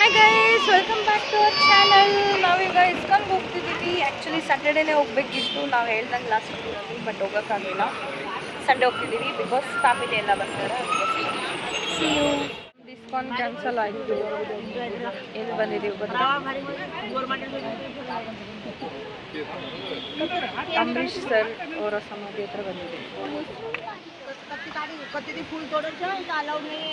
Hi guys, welcome back to our channel. ನಾವೀಗ ಇಸ್ಕಾನ್ಗೆ ಹೋಗ್ತಿದ್ದೀವಿ. Actually ಸ್ಯಾಟರ್ಡೇನೇ ಹೋಗ್ಬೇಕಿತ್ತು, ನಾವು ಹೇಳ್ದಂಗೆ ಲಾಸ್ಟ್ ಇರೋದು, ಬಟ್ ಹೋಗೋಕ್ಕಾಗಲಿಲ್ಲ. ಸಂಡೇ ಹೋಗ್ತಿದ್ದೀವಿ ಬಿಕಾಸ್ ಫ್ಯಾಮಿಲಿ ಎಲ್ಲ ಬರ್ತಾರೆ. C you. ಇಸ್ಕಾನ್ ಕ್ಯಾನ್ಸಲ್ ಆಯಿತು. ಎಲ್ಲಿ ಬಂದಿದ್ದೀವಿ ಗೊತ್ತಾ? ಅಂಬರೀಶ್ ಸರ್ ಅವರ ಸಮಾಧಿ ಹತ್ರ ಬಂದಿದ್ದೀವಿ. फूल तोड़ो अलाउड नहीं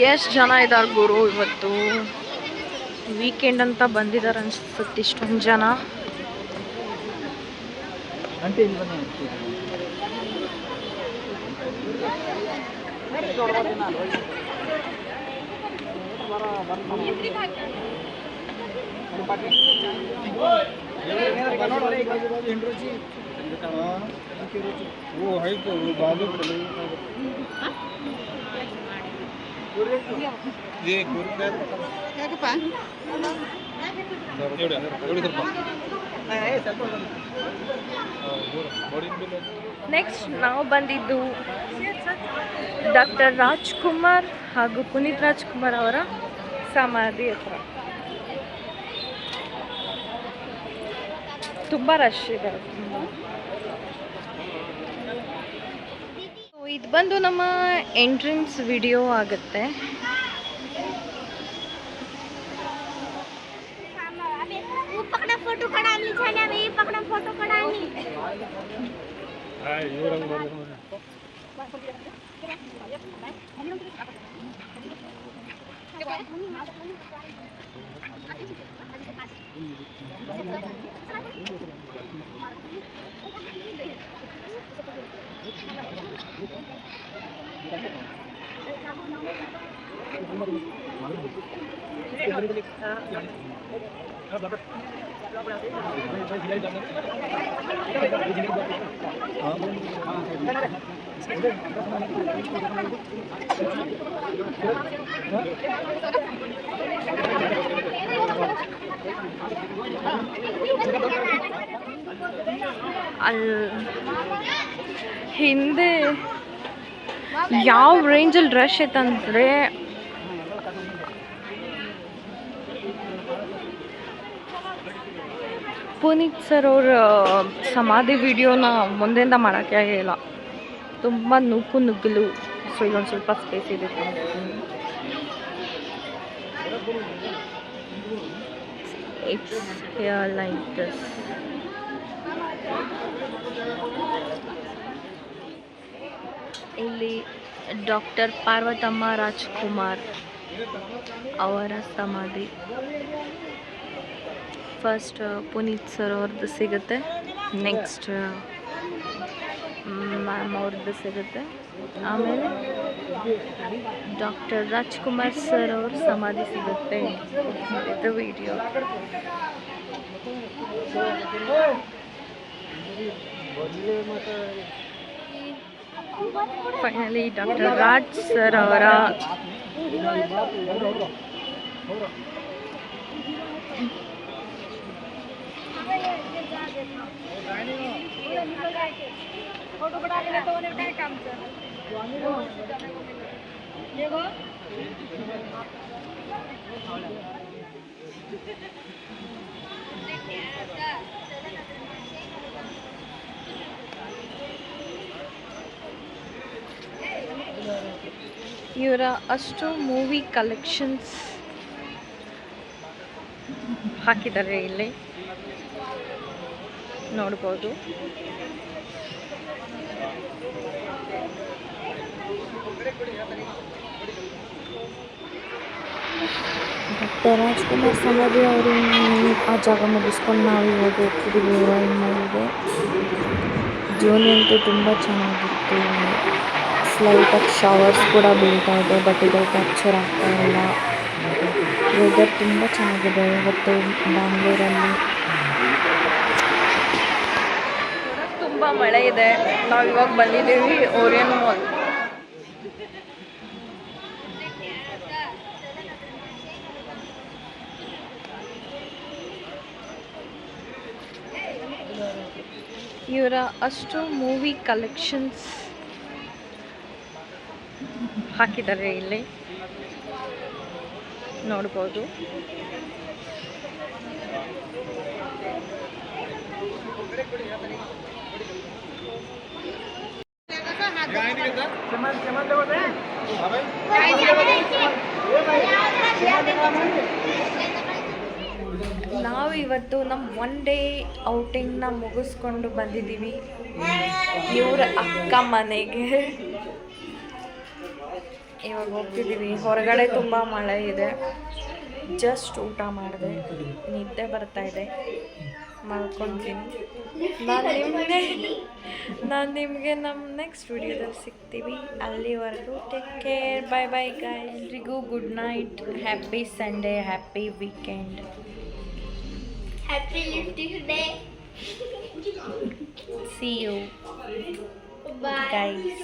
ಎಷ್ಟು ಜನ ಇದ್ದಾರೆ ಗುರು. ಇವತ್ತು ವೀಕೆಂಡ್ ಅಂತ ಬಂದಿದ್ದಾರೆ ಅನ್ಸುತ್ತೆ ಇಷ್ಟೊಂದು ಜನ. ನೆಕ್ಸ್ಟ್ ನಾವು ಬಂದಿದ್ದು ಡಾಕ್ಟರ್ ರಾಜ್ಕುಮಾರ್ ಹಾಗೂ ಪುನೀತ್ ರಾಜ್ಕುಮಾರ್ ಅವರ ಸಮಾಧಿ ಹತ್ರ. ತುಂಬ ರಶ್ ಇದೆ. ಇದು ಬಂದು ನಮ್ಮ ಎಂಟ್ರೆನ್ಸ್ ವಿಡಿಯೋ ಆಗುತ್ತೆ. ಹಿಂದೆ ಯಾವ ರೇಂಜಲ್ಲಿ ರಶ್ ಐತಂದ್ರೆ ಪುನೀತ್ ಸರ್ ಅವ್ರ ಸಮಾಧಿ ವಿಡಿಯೋನ ಮುಂದೆಯಿಂದ ಮಾಡೋಕ್ಕೆ ಆಗಿಲ್ಲ. ತುಂಬ ನುಗ್ಗಲು. ಸೊ ಇಲ್ಲೊಂದು ಸ್ವಲ್ಪ ಸ್ಪೇಸ್ ಇದೆ. It's here like this. ಇಲ್ಲಿ ಡಾಕ್ಟರ್ ಪಾರ್ವತಮ್ಮ ರಾಜ್ಕುಮಾರ್ ಅವರ ಸಮಾಧಿ. ಫಸ್ಟ್ ಪುನೀತ್ ಸರ್ ಅವ್ರದ್ದು ಸಿಗುತ್ತೆ, ನೆಕ್ಸ್ಟ್ ಮ್ಯಾಮ್ ಅವ್ರದ್ದು ಸಿಗುತ್ತೆ, ಆಮೇಲೆ ಡಾಕ್ಟರ್ ರಾಜ್ಕುಮಾರ್ ಸರ್ ಅವ್ರ ಸಮಾಧಿ ಸಿಗುತ್ತೆ. ಇದು video. Finally doctor Raj sir ಅವರ ಇವರ ಅಷ್ಟು ಮೂವಿ ಕಲೆಕ್ಷನ್ಸ್ ಹಾಕಿದ್ದಾರೆ, ಇಲ್ಲಿ ನೋಡ್ಬೋದು. ಡಾಕ್ಟರ್ ರಾಜ್ಕುಮಾರ್ ಸಮಾಧಿ ಅವರು ಆ ಜಾಗ ಮುಗಿಸ್ಕೊಂಡು ನಾವು ಇವಾಗ ಹೋಗ್ತಿದ್ದೀವಿ ಊರಲ್ಲಿಗೆ. ಜೋನಿ ಅಂತೂ ತುಂಬ ಚೆನ್ನಾಗಿತ್ತು. ಸ್ಲೈಟಾಗಿ ಶವರ್ಸ್ ಕೂಡ ಬೀಳ್ತಾ ಇದೆ, ಬಟ್ ಇದು ಕ್ಯಾಪ್ಚರ್ ಆಗ್ತಾ ಇಲ್ಲ. ವೆದರ್ ತುಂಬ ಚೆನ್ನಾಗಿದೆ ಇವತ್ತು ಬ್ಯಾಂಗ್ಳೂರಲ್ಲಿ. ತುಂಬ ಮಳೆ ಇದೆ. ನಾವು ಇವಾಗ ಬಂದಿದ್ದೀವಿ ಓರಿಯನ್ ಮಾಲ್. ಇವರ ಅಷ್ಟು ಮೂವಿ ಕಲೆಕ್ಷನ್ಸ್ ಹಾಕಿದ್ದಾರೆ ಇಲ್ಲಿ ನೋಡ್ಬೋದು. ನಾವು ಇವತ್ತು ನಮ್ಮ ಒನ್ ಡೇ ಔಟಿಂಗ್ನ ಮುಗಿಸ್ಕೊಂಡು ಬಂದಿದ್ದೀವಿ ಇವರ ಅಕ್ಕ ಮನೆಗೆ. ಇವಾಗ ಹೋಗ್ತಿದ್ದೀವಿ. ಹೊರಗಡೆ ತುಂಬ ಮಳೆ ಇದೆ. ಜಸ್ಟ್ ಊಟ ಮಾಡಿದೆ, ನಿದ್ದೆ ಬರ್ತಾ ಇದೆ, ಮಲ್ಕೊತೀನಿ. ನಾನು ನಿಮಗೆ ನಮ್ಮ ನೆಕ್ಸ್ಟ್ ವಿಡಿಯೋದಲ್ಲಿ ಸಿಗ್ತೀವಿ. ಅಲ್ಲಿವರೆಗೂ take care, bye bye guys. ಎಲ್ರಿಗೂ good night, happy Sunday, happy weekend, happy lifting day. see you Bye. guys.